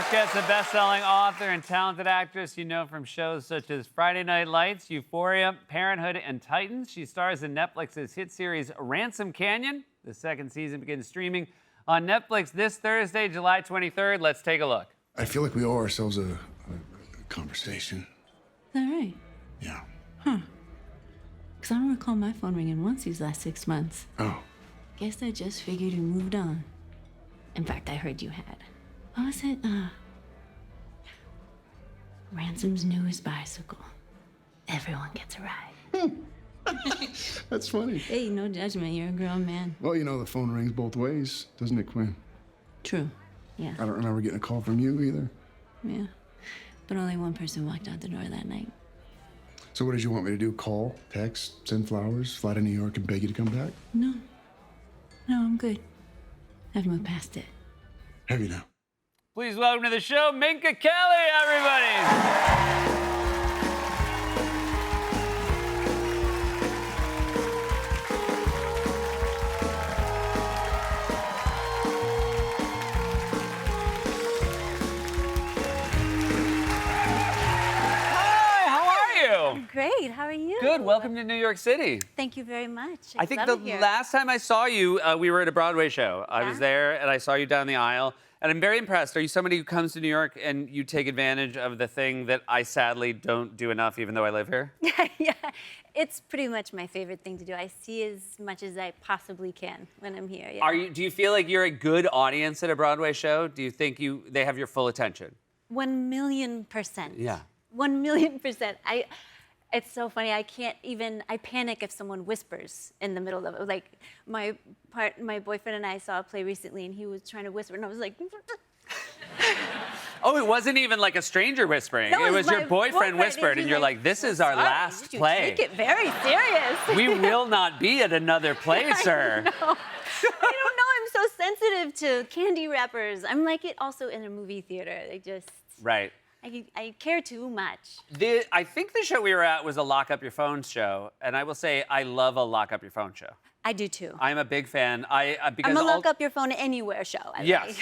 next guest, a best-selling author and talented actress you know from shows such as Friday Night Lights, Euphoria, Parenthood, and Titans. She stars in Netflix's hit series Ransom Canyon. The second season begins streaming on Netflix this Thursday, July 23rd. Let's take a look. I feel like we owe ourselves a conversation. All right. Yeah. Because I don't recall my phone ringing once these last 6 months. Oh. Guess I just figured you moved on. In fact, I heard you had. What was it? Ransom's newest bicycle. Everyone gets a ride. That's funny. Hey, no judgment. You're a grown man. Well, you know, the phone rings both ways, doesn't it, Quinn? True. Yeah. I don't remember getting a call from you either. Yeah. But only one person walked out the door that night. So what did you want me to do? Call, text, send flowers, fly to New York and beg you to come back? No. No, I'm good. I've moved past it. Have you now? Please welcome to the show, Minka Kelly, everybody. Hi, how are you? Great. How are you? Good. Welcome to New York City. Thank you very much. I think love the it here. last time I saw you, we were at a Broadway show. I was Yeah. there, and I saw you down the aisle, and I'm very impressed. Are you somebody who comes to New York and you take advantage of the thing that I sadly don't do enough, even though I live here? Yeah, it's pretty much my favorite thing to do. I see as much as I possibly can when I'm here. Yeah. Do you feel like you're a good audience at a Broadway show? Do you think they have your full attention? 1,000,000%. Yeah. 1,000,000%. It's so funny. I panic if someone whispers in the middle of it. Like my boyfriend and I saw a play recently, and he was trying to whisper, and I was like. Oh, it wasn't even like a stranger whispering. No, it was your my boyfriend whispered, he and was you're like, this is our "Sorry, last you play. Take it very serious. We will not be at another play, sir. I don't know. I'm so sensitive to candy wrappers. I'm like it also in a movie theater. Right. I care too much. I think the show we were at was a Lock Up Your Phone show, and I will say I love a Lock Up Your Phone show. I do too. I'm a big fan. Because I'm a lock up your phone anywhere show. Yes,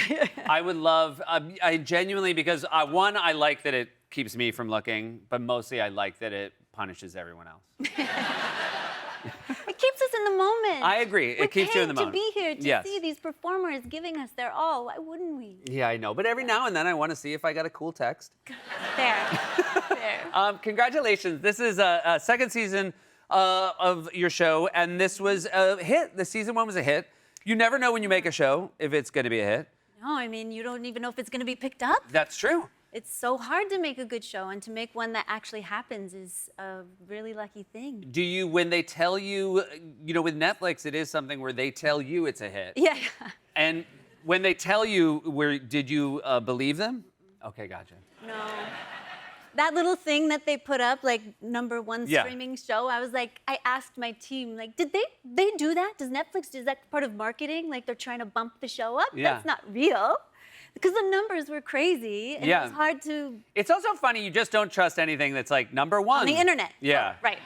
I would love. I genuinely because one, I like that it keeps me from looking, but mostly I like that it punishes everyone else. It keeps us in the moment. I agree. It keeps you in the moment. to be here to Yes. see these performers giving us their all. Why wouldn't we? Yeah, I know. But every now and then I want to see if I got a cool text. Fair. Fair. Congratulations. This is a second season of your show, and this was a hit. The season 1 was a hit. You never know when you make a show if it's going to be a hit. No, I mean you don't even know if it's going to be picked up. That's true. It's so hard to make a good show, and to make one that actually happens is a really lucky thing. Do you, when they tell you, with Netflix, it is something where they tell you it's a hit. Yeah. And when they tell you, did you believe them? Okay, gotcha. No. That little thing that they put up, like #1 Yeah. streaming show, I asked my team, like, did they do that? Does Netflix, is that part of marketing? Like they're trying to bump the show up? Yeah. That's not real. Because the numbers were crazy, and Yeah. it was hard to... It's also funny, you just don't trust anything that's like #1. On the internet. Yeah. Oh, right.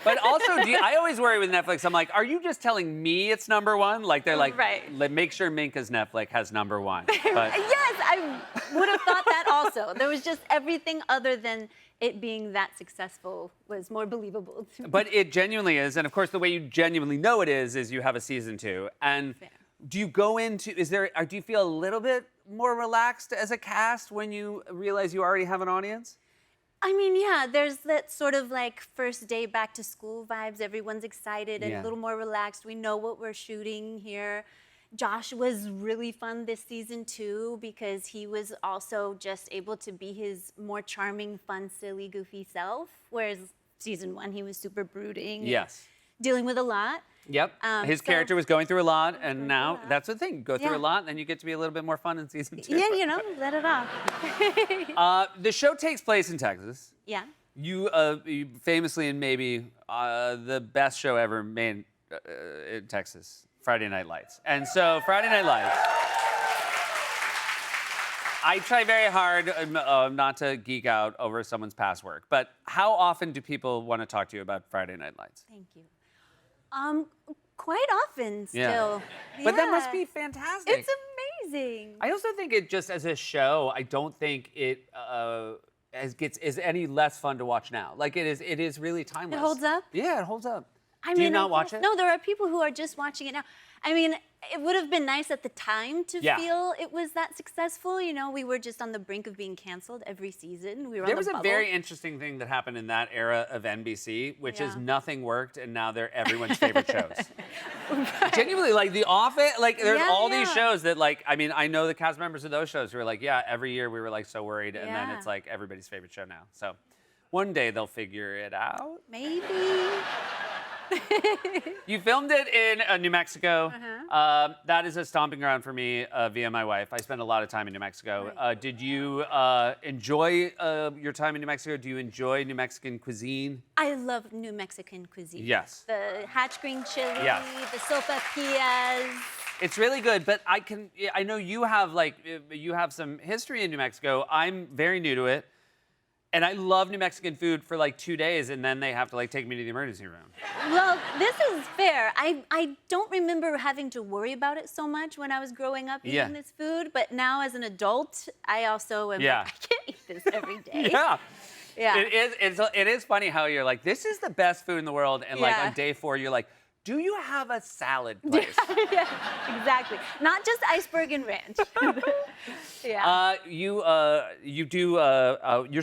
But also, I always worry with Netflix. I'm like, are you just telling me it's #1? Like they're like, Right. Make sure Minka's Netflix has #1. But Yes, I would have thought that also. There was just everything other than it being that successful was more believable to me. But it genuinely is, and of course, the way you genuinely know it is you have a season 2. And Fair. do you go into? Do you feel a little bit more relaxed as a cast when you realize you already have an audience? I mean, yeah, there's that sort of like first day back to school vibes. Everyone's excited and Yeah. a little more relaxed. We know what we're shooting here. Josh was really fun this season too, because he was also just able to be his more charming, fun, silly, goofy self. Whereas season 1, he was super brooding. and Yes. Dealing with a lot. Yep. His So- character was going through a lot, and now lot. that's the thing. You go through Yeah. a lot, and then you get to be a little bit more fun in season 2. Yeah, let it off. The show takes place in Texas. Yeah. You famously in maybe the best show ever made in Texas, Friday Night Lights. And so Friday Night Lights. I try very hard not to geek out over someone's past work, but how often do people want to talk to you about Friday Night Lights? Thank you. Quite often still. But that must Yeah. be fantastic. It's amazing. I also think it just as a show, I don't think it is any less fun to watch now. Like it is really timeless. It holds up? Yeah, it holds up. I Do you mean, not I watch guess- it? No, there are people who are just watching it now. I mean, it would have been nice at the time to Yeah. feel it was that successful. You know, we were just on the brink of being canceled every season. We were There on was the a bubble. very interesting thing that happened in that era of NBC, which is Yeah. nothing worked, and now they're everyone's favorite shows. Genuinely, like The Office, like there's Yeah, all these yeah. shows that, like, I mean, I know the cast members of those shows who are like, yeah, every year we were like so worried, and then Yeah. it's like everybody's favorite show now. So one day they'll figure it out. Maybe. You filmed it in New Mexico. Uh-huh. That is a stomping ground for me via my wife. I spent a lot of time in New Mexico. Did you enjoy your time in New Mexico? Do you enjoy New Mexican cuisine? I love New Mexican cuisine. Yes. The hatch green chili, Yes. the sopapillas. It's really good, but I know you have some history in New Mexico. I'm very new to it. And I love New Mexican food for like 2 days, and then they have to like take me to the emergency room. Well, this is fair. I don't remember having to worry about it so much when I was growing up eating Yeah. this food, but now as an adult, I also am Yeah. like, I can't eat this every day. Yeah. Yeah. It is funny how you're like, this is the best food in the world, and like Yeah. on day 4, you're like, do you have a salad place? Yeah, exactly. Not just iceberg and ranch. Yeah. You're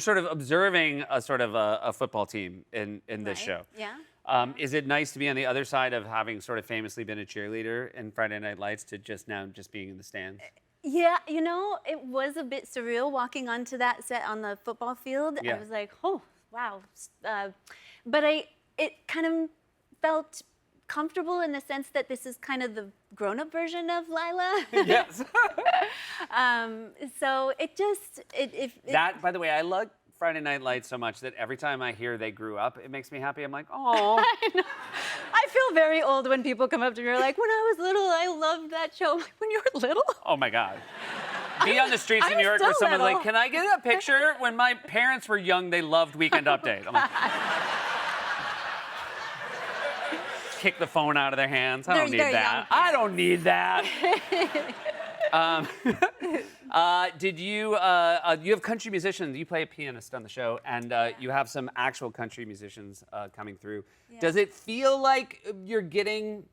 sort of observing a sort of a football team in this Right, show. yeah. Is it nice to be on the other side of having sort of famously been a cheerleader in Friday Night Lights to just now just being in the stands? Yeah, you know, it was a bit surreal walking onto that set on the football field. Yeah. I was like, oh, wow. But it kind of felt comfortable in the sense that this is kind of the grown-up version of Lila. Yes. So it just, That, by the way, I love Friday Night Lights so much that every time I hear they grew up, it makes me happy. I'm like, oh. I feel very old when people come up to me and are like, when I was little, I loved that show. I'm like, when you were little? Oh my God. Be on the streets in I'm New York where still someone's little. like, can I get a picture? When my parents were young, they loved Weekend Update. I'm like, kick the phone out of their hands. I don't need They're that. young I don't need that. Did you have country musicians? You play a pianist on the show, and you have some actual country musicians coming through. Yeah. Does it feel like you're getting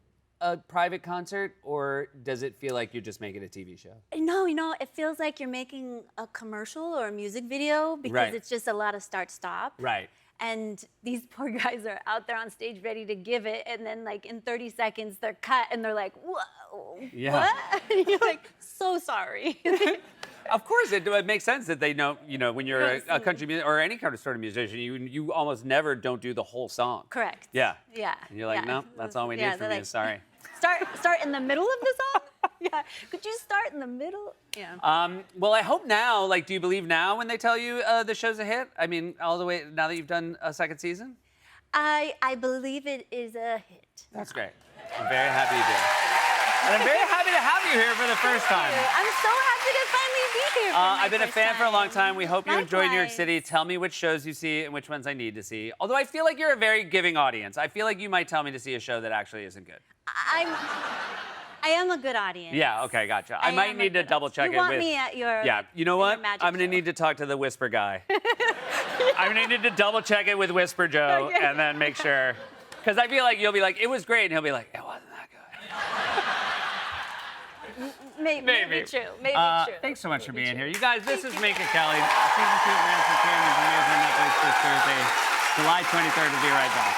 a private concert, or does it feel like you're just making a TV show? No, you know, it feels like you're making a commercial or a music video because Right. it's just a lot of start-stop. Right. And these poor guys are out there on stage ready to give it, and then like in 30 seconds they're cut, and they're like, "Whoa, Yeah. what?" And you're like, "So sorry." Of course, it makes sense that they know, when you're a Yes. country music or any kind of sort of musician, you almost never don't do the whole song. Correct. Yeah. Yeah. And you're like, yeah. no, that's all we Yeah, need from they're you. like, Sorry. Start in the middle of the song. Yeah. Could you start in the middle? Yeah. Well, I hope now, do you believe now when they tell you the show's a hit? I mean, all the way, now that you've done a second season? I believe it is a hit. That's great. I'm very happy you did. And I'm very happy to have you here for the first time. I'm so happy to finally be here. For my I've been a first fan for a long time. We hope you enjoy New York Likewise. City. Tell me which shows you see and which ones I need to see. Although I feel like you're a very giving audience. I feel like you might tell me to see a show that actually isn't good. I am a good audience. Yeah, okay, gotcha. I might am a need to good double check you it want with. me at your Yeah, you know at your what? magic I'm gonna show. need to talk to the Whisper guy. I'm gonna need to double check it with Whisper Joe Okay. and then make sure. Because I feel like you'll be like, it was great, and he'll be like, it wasn't that good. Maybe true. Maybe true. Thanks so much for Maybe being true. here. You guys, this is Minka Kelly. Season 2 of Ransom Canyon premieres on Netflix this Thursday, July 23rd. We'll be right back.